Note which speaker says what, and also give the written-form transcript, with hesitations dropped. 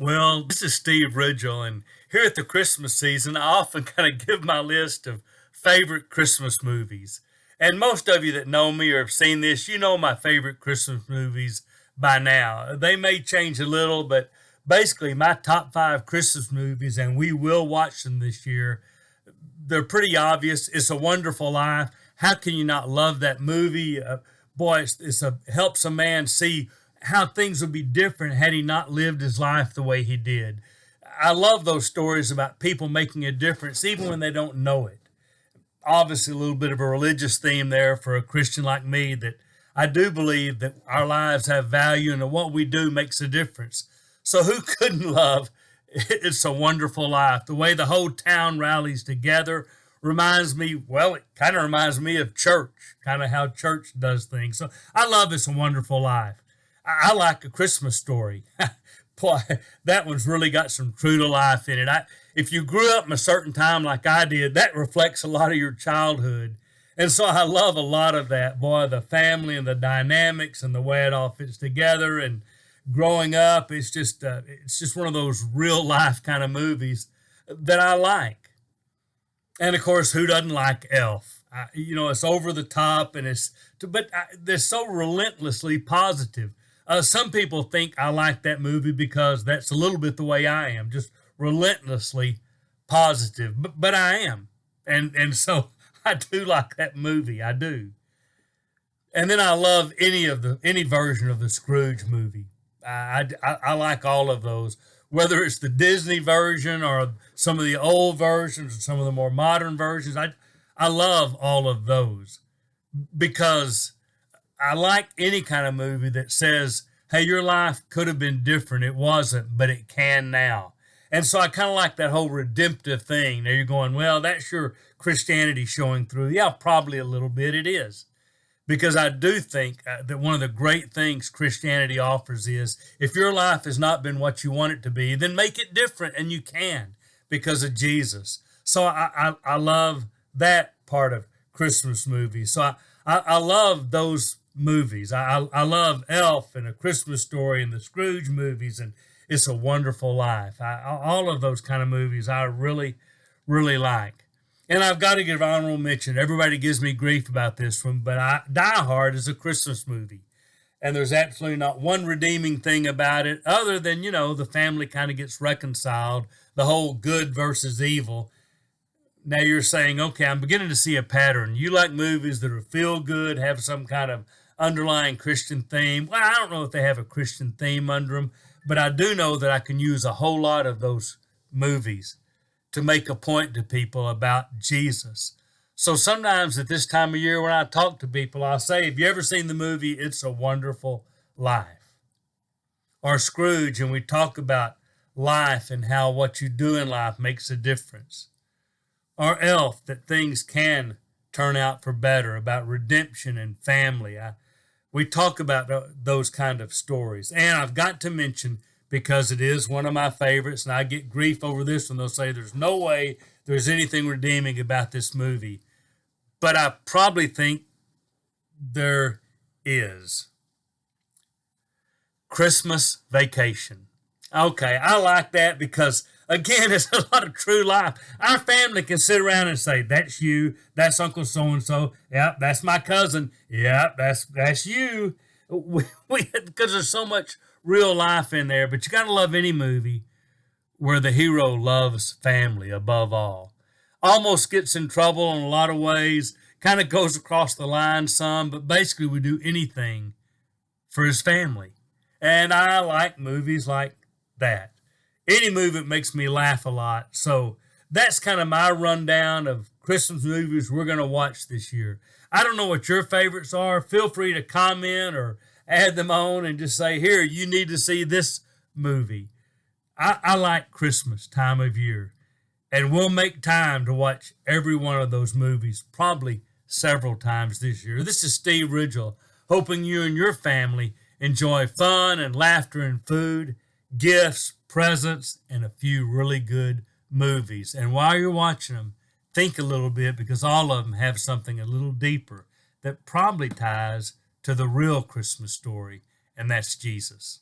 Speaker 1: Well, this is Steve Ridgel, and here at the Christmas season, I often kind of give my list of favorite Christmas movies. And most of you that know me or have seen this, you know my favorite Christmas movies by now. They may change a little, but basically, my top five Christmas movies, and we will watch them this year, they're pretty obvious. It's a Wonderful Life. How can you not love that movie? Boy, helps a man see how things would be different had he not lived his life the way he did. I love those stories about people making a difference even when they don't know it. Obviously, a little bit of a religious theme there for a Christian like me, that I do believe that our lives have value and that what we do makes a difference. So who couldn't love It's a Wonderful Life? The way the whole town rallies together reminds me, well, it kind of reminds me of church, kind of how church does things. So I love It's a Wonderful Life. I like A Christmas Story. Boy, that one's really got some true to life in it. If you grew up in a certain time like I did, that reflects a lot of your childhood. And so I love a lot of that. Boy, the family and the dynamics and the way it all fits together. And growing up, it's just one of those real life kind of movies that I like. And of course, who doesn't like Elf? It's over the top, and they're so relentlessly positive. Some people think I like that movie because that's a little bit the way I am, just relentlessly positive. But I am, and so I do like that movie. I do. And then I love any version of the Scrooge movie. I like all of those, whether it's the Disney version or some of the old versions or some of the more modern versions. I love all of those because I like any kind of movie that says, hey, your life could have been different. It wasn't, but it can now. And so I kind of like that whole redemptive thing. Now you're going, well, that's your Christianity showing through. Yeah, probably a little bit it is. Because I do think that one of the great things Christianity offers is if your life has not been what you want it to be, then make it different, and you can because of Jesus. So I love that part of Christmas movies. So I love those movies. I love Elf and A Christmas Story and the Scrooge movies and It's a Wonderful Life. All of those kind of movies I really, really like. And I've got to give honorable mention. Everybody gives me grief about this one, but Die Hard is a Christmas movie. And there's absolutely not one redeeming thing about it other than, the family kind of gets reconciled, the whole good versus evil. Now you're saying, okay, I'm beginning to see a pattern. You like movies that are feel good, have some kind of underlying Christian theme. Well, I don't know if they have a Christian theme under them, but I do know that I can use a whole lot of those movies to make a point to people about Jesus. So sometimes at this time of year when I talk to people, I'll say, have you ever seen the movie It's a Wonderful Life? Or Scrooge, and we talk about life and how what you do in life makes a difference. Or Elf, that things can turn out for better, about redemption and family. We talk about those kind of stories. And I've got to mention, because it is one of my favorites, and I get grief over this one. They'll say there's no way there's anything redeeming about this movie. But I probably think there is. Christmas Vacation. Okay, I like that because, again, it's a lot of true life. Our family can sit around and say, that's you, that's Uncle so-and-so, yep, that's my cousin, yep, that's you. Because there's so much real life in there, but you got to love any movie where the hero loves family above all. Almost gets in trouble in a lot of ways, kind of goes across the line some, but basically we do anything for his family. And I like movies like that. Any movie that makes me laugh a lot. So that's kind of my rundown of Christmas movies we're going to watch this year. I don't know what your favorites are. Feel free to comment or add them on and just say, here, you need to see this movie. I like Christmas time of year. And we'll make time to watch every one of those movies, probably several times this year. This is Steve Ridgel, hoping you and your family enjoy fun and laughter and food, gifts, presents, and a few really good movies. And while you're watching them, think a little bit because all of them have something a little deeper that probably ties to the real Christmas story, and that's Jesus.